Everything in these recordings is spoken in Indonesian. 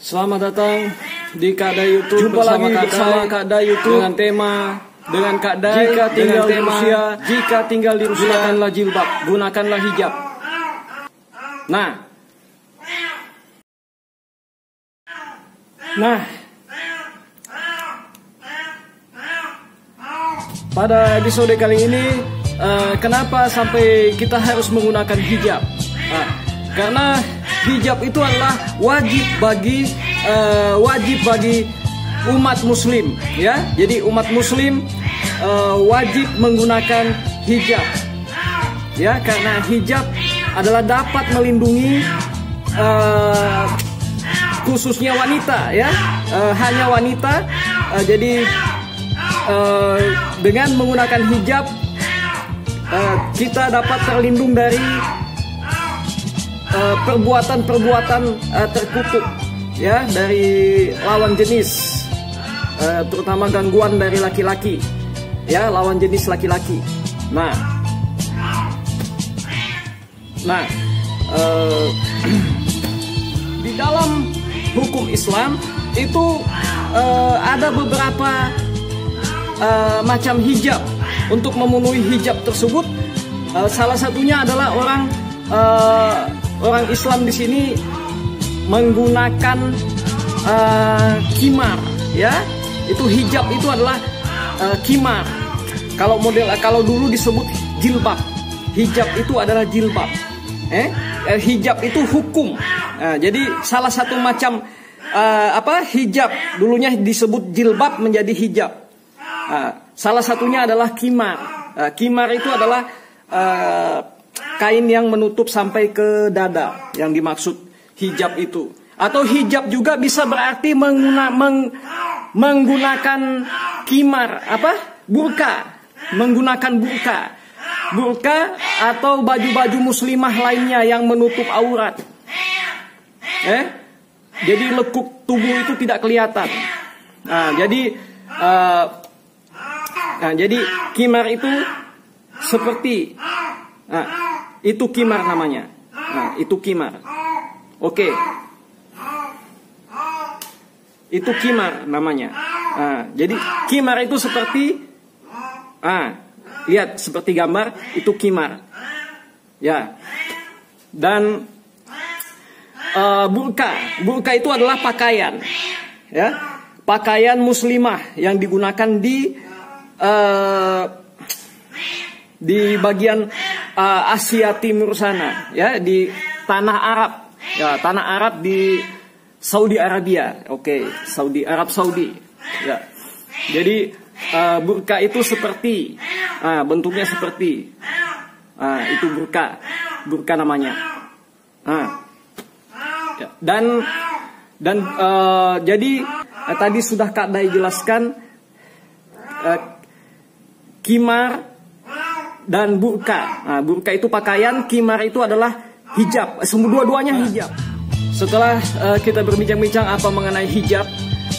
Selamat datang di Kak Dai YouTube. Jumpa lagi bersama Kak Dai YouTube dengan tema Kak Dai jika tinggal di tema Rusia, jika tinggal di Rusia gunakanlah jilbab, gunakanlah hijab. Nah, pada episode kali ini kenapa sampai kita harus menggunakan hijab? Karena hijab itu adalah wajib bagi umat muslim, ya. Jadi umat muslim wajib menggunakan hijab, ya, karena hijab adalah dapat melindungi khususnya wanita, ya, hanya wanita. Jadi dengan menggunakan hijab kita dapat terlindung dari perbuatan-perbuatan terkutuk, ya, dari lawan jenis, terutama gangguan dari laki-laki, ya, lawan jenis laki-laki. Nah, di dalam hukum Islam itu ada beberapa macam hijab. Untuk memenuhi hijab tersebut, salah satunya adalah orang Islam di sini menggunakan khimar, ya. Itu hijab itu adalah khimar. Kalau dulu disebut jilbab, hijab itu adalah jilbab. Hijab itu hukum. Jadi salah satu macam hijab dulunya disebut jilbab menjadi hijab. Salah satunya adalah khimar. Khimar itu adalah kain yang menutup sampai ke dada, yang dimaksud hijab itu. Atau hijab juga bisa berarti menggunakan khimar, burka, menggunakan burka atau baju-baju muslimah lainnya yang menutup aurat. Jadi lekuk tubuh itu tidak kelihatan. Jadi khimar itu seperti itu khimar namanya. Itu khimar. Oke. Itu khimar namanya. Jadi khimar itu seperti lihat seperti gambar, itu khimar. Ya. Dan burka itu adalah pakaian, ya. Pakaian muslimah yang digunakan di bagian Asia Timur sana, ya, di tanah Arab, ya, tanah Arab di Saudi Arabia, Saudi, ya. Jadi burka itu seperti, bentuknya seperti, itu burka namanya. Ya. Dan jadi tadi sudah Kak Dai jelaskan khimar dan burka. Burka itu pakaian, khimar itu adalah hijab. Dua-duanya hijab. Setelah kita berbincang-bincang apa mengenai hijab,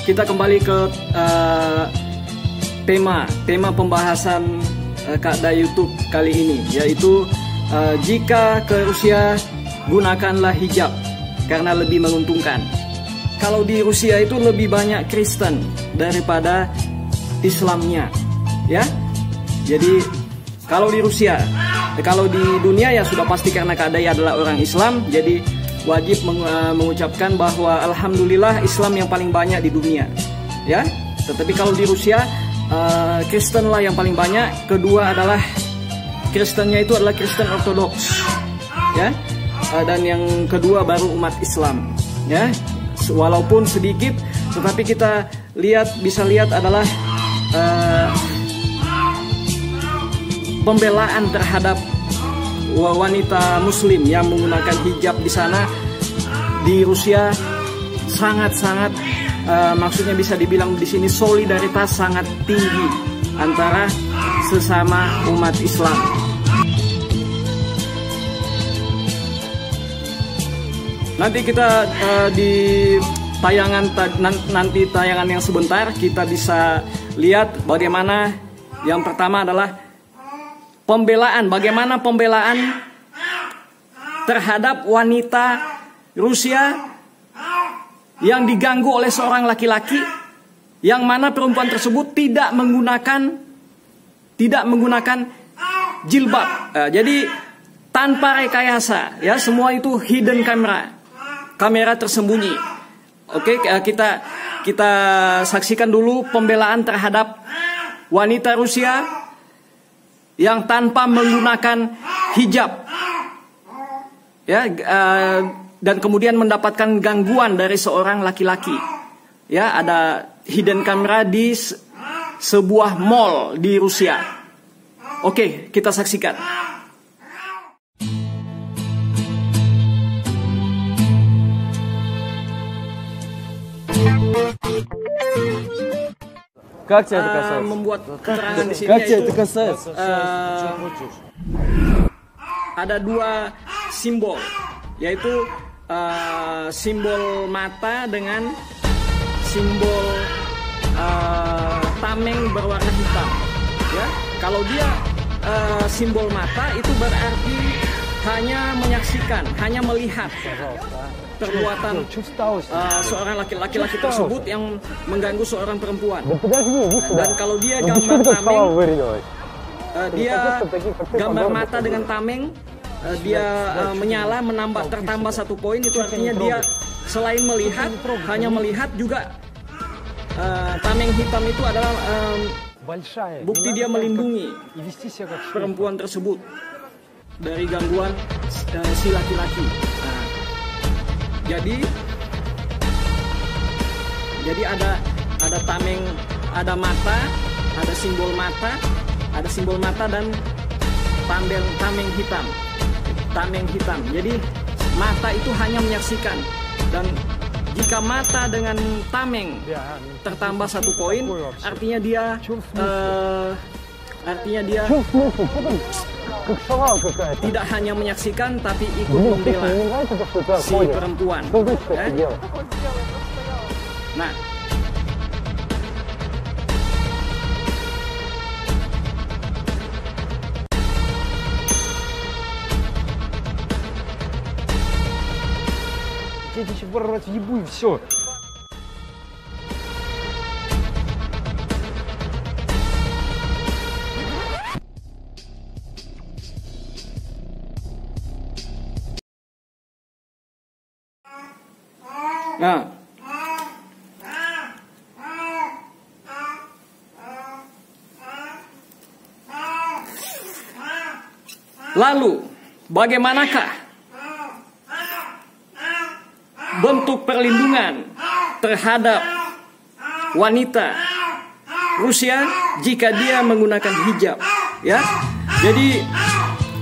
kita kembali ke tema pembahasan Kak Dai YouTube kali ini, yaitu jika ke Rusia gunakanlah hijab karena lebih menguntungkan. Kalau di Rusia itu lebih banyak Kristen daripada Islamnya, ya. Jadi kalau di Rusia, kalau di dunia ya sudah pasti karena Kak Dai adalah orang Islam, jadi wajib mengucapkan bahwa alhamdulillah Islam yang paling banyak di dunia, ya. Tetapi kalau di Rusia Kristen lah yang paling banyak. Kedua adalah Kristennya itu adalah Kristen Ortodoks, ya. Dan yang kedua baru umat Islam, ya. Walaupun sedikit, tetapi kita bisa lihat adalah pembelaan terhadap wanita muslim yang menggunakan hijab di sana, di Rusia, sangat-sangat maksudnya bisa dibilang di sini solidaritas sangat tinggi antara sesama umat Islam. Nanti kita di tayangan yang sebentar kita bisa lihat bagaimana yang pertama adalah bagaimana pembelaan terhadap wanita Rusia yang diganggu oleh seorang laki-laki, yang mana perempuan tersebut tidak menggunakan jilbab. Jadi tanpa rekayasa, ya, semua itu hidden kamera tersembunyi. Oke, kita saksikan dulu pembelaan terhadap wanita Rusia yang tanpa menggunakan hijab, ya, dan kemudian mendapatkan gangguan dari seorang laki-laki. Ya, ada hidden camera di sebuah mall di Rusia. Oke, kita saksikan. Как тебя это касается? Membuat keterangan di sini Как тебя yaitu, это касается? ada dua simbol, yaitu simbol mata dengan simbol tameng berwarna hitam. Ya, kalau dia simbol mata itu berarti hanya menyaksikan, hanya melihat perbuatan seorang laki-laki tersebut yang mengganggu seorang perempuan. Dan kalau dia gambar tameng, dia gambar mata dengan tameng, dia menyala tertambah 1 poin, itu artinya dia selain melihat, hanya melihat juga tameng hitam itu adalah bukti dia melindungi perempuan tersebut dari gangguan si laki-laki. Jadi ada tameng, ada mata, ada simbol mata dan tameng hitam. Jadi mata itu hanya menyaksikan, dan jika mata dengan tameng tertambah 1 poin, artinya dia tidak hanya menyaksikan tapi ikut membela si perempuan. Nah, Я тебе еще пару раз ебу и все. nah, lalu bagaimanakah bentuk perlindungan terhadap wanita Rusia jika dia menggunakan hijab? Ya, jadi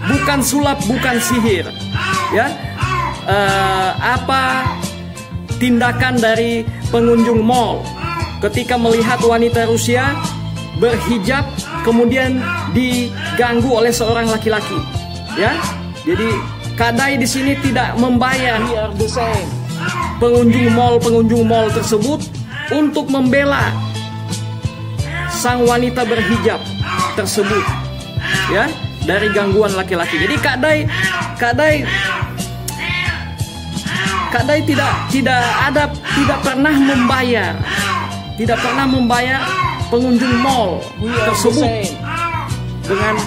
bukan sulap, bukan sihir. Ya, apa tindakan dari pengunjung mall ketika melihat wanita Rusia berhijab kemudian diganggu oleh seorang laki-laki? Ya, jadi Kadai di sini tidak membayar pengunjung mall tersebut untuk membela sang wanita berhijab tersebut, ya, dari gangguan laki-laki. Jadi Kadai tidak pernah membayar pengunjung mall tersebut dengan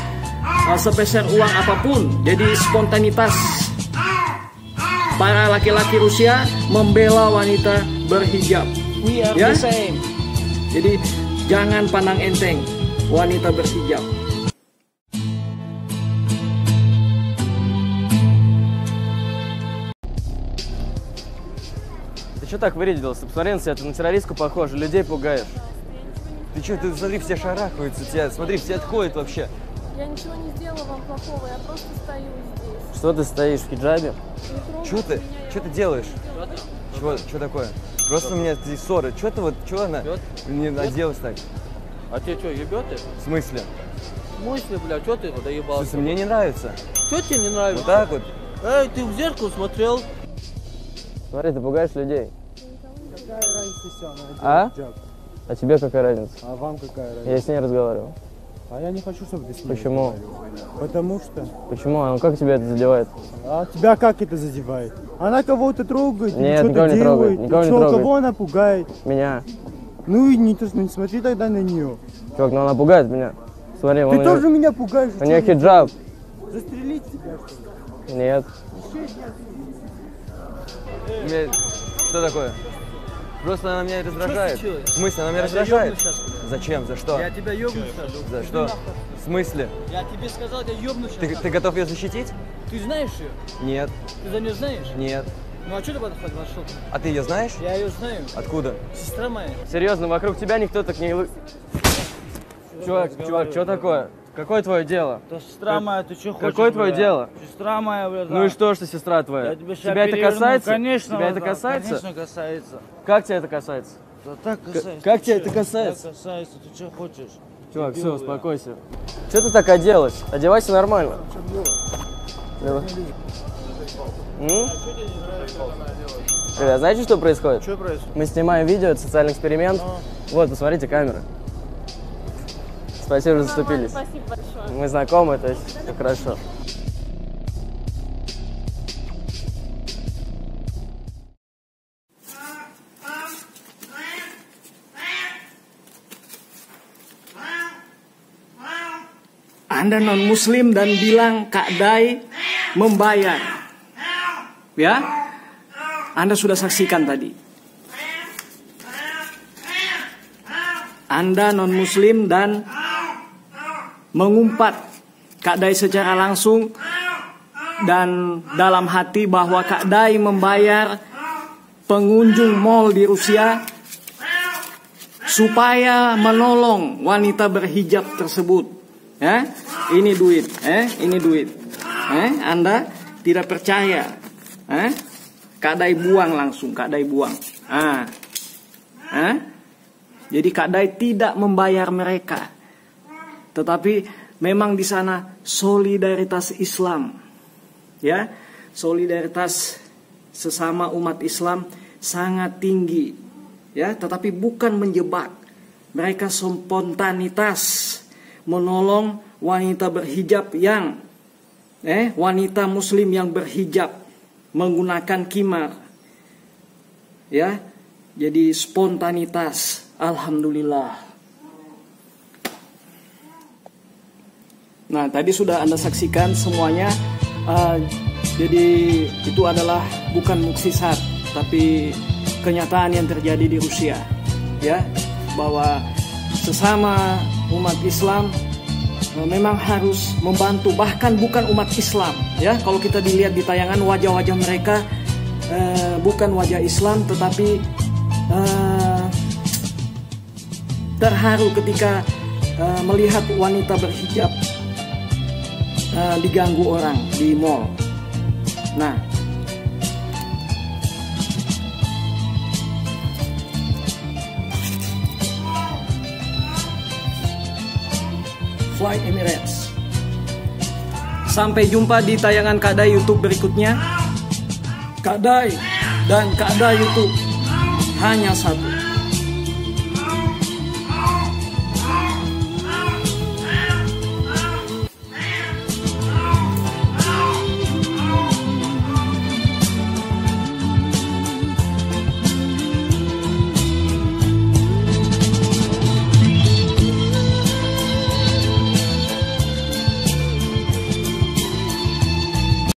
sepeser uang apapun. Jadi spontanitas para laki-laki Rusia membela wanita berhijab. Ya? Jadi jangan pandang enteng wanita berhijab. Ты что так вырядился? Посмотри на себя, ты на террористку похож, людей пугаешь. Ты что, ты смотри, все шарахаются тебя, смотри, все отходят вообще. Я ничего не сделала вам плохого, я просто стою здесь. Что ты стоишь в хиджабе? Что ты делаешь? Что такое? Просто у меня здесь ссоры. Что она не оделась так? А тебе что, ебет ты? В смысле? В смысле, бля, что ты доебался? Слушай, мне не нравится. Что тебе не нравится? Вот так вот. Эй, ты в зеркало смотрел? Смотри, ты пугаешь людей. Какая разница, она А? хиджаб. А тебе какая разница? А вам какая разница? Я с ней разговаривал. А я не хочу, чтобы ты с ней Почему? разговаривал. Потому что... Почему? А как тебя это задевает? А тебя как это задевает? Она кого-то трогает, или Нет, что-то никого не трогает, делает. никого не Что, трогает. кого она пугает? Меня. Ну и не смотри тогда на нее. Чувак, ну она пугает меня. Смотри, Ты тоже меня пугаешь. у нее хиджаб. Застрелить тебя, что ли? Нет. Что такое? Просто она меня раздражает. случилось? В смысле, она меня Я тебя раздражает? ёбну сейчас, блядь. Зачем? За что? Я тебя ёбну сейчас. За что? В смысле? Я тебе сказал, я ёбну сейчас. Ты готов ее защитить? Ты знаешь ее? Нет. Ты за нее знаешь? Нет. Ну а что ты подошел? А ты ее знаешь? Я ее знаю. Откуда? Сестра моя. Серьезно, вокруг тебя никто так не... Чувак, что такое? Какое твое дело? Да сестра моя, ты что хочешь? Какое твое бля? дело? Сестра моя, бля, да. Ну и что, что сестра твоя? Я тебя щас Тебя это переверну. касается? Конечно, Тебя это да, касается? Конечно, касается. Как тебя это касается? Да так касается. как Ты тебя чё? это касается? Так касается, ты что хочешь? Чувак, Дебил, все, бля. успокойся. Что ты так оделась? Одевайся нормально. Давай. Ребят, знаете, что происходит? Что происходит? Мы снимаем видео, это социальный эксперимент. Вот, посмотрите камеры. Спасибо, что заступились. Спасибо большое. Мы знакомы, то есть все хорошо. Anda non muslim dan bilang Kak Dai membayar. Ya? Anda sudah saksikan tadi. Anda non muslim dan mengumpat Kak Dai secara langsung dan dalam hati bahwa Kak Dai membayar pengunjung mall di Rusia supaya menolong wanita berhijab tersebut. Ini duit, ini duit. Anda tidak percaya? Kak Dai buang langsung, Kak Dai buang. Jadi Kak Dai tidak membayar mereka, tetapi memang di sana solidaritas Islam, ya, solidaritas sesama umat Islam sangat tinggi, ya, tetapi bukan menjebak. Mereka spontanitas menolong wanita berhijab yang wanita muslim yang berhijab menggunakan khimar, ya. Jadi spontanitas, alhamdulillah. Nah, tadi sudah Anda saksikan semuanya. Jadi itu adalah bukan mukjizat, tapi kenyataan yang terjadi di Rusia, ya, bahwa sesama umat Islam memang harus membantu, bahkan bukan umat Islam, ya. Kalau kita dilihat di tayangan wajah-wajah mereka bukan wajah Islam, tetapi terharu ketika melihat wanita berhijab diganggu orang di mall. Nah, Fly Emirates. Sampai jumpa di tayangan Kak Dai YouTube berikutnya. Kak Dai dan Kak Dai YouTube hanya satu.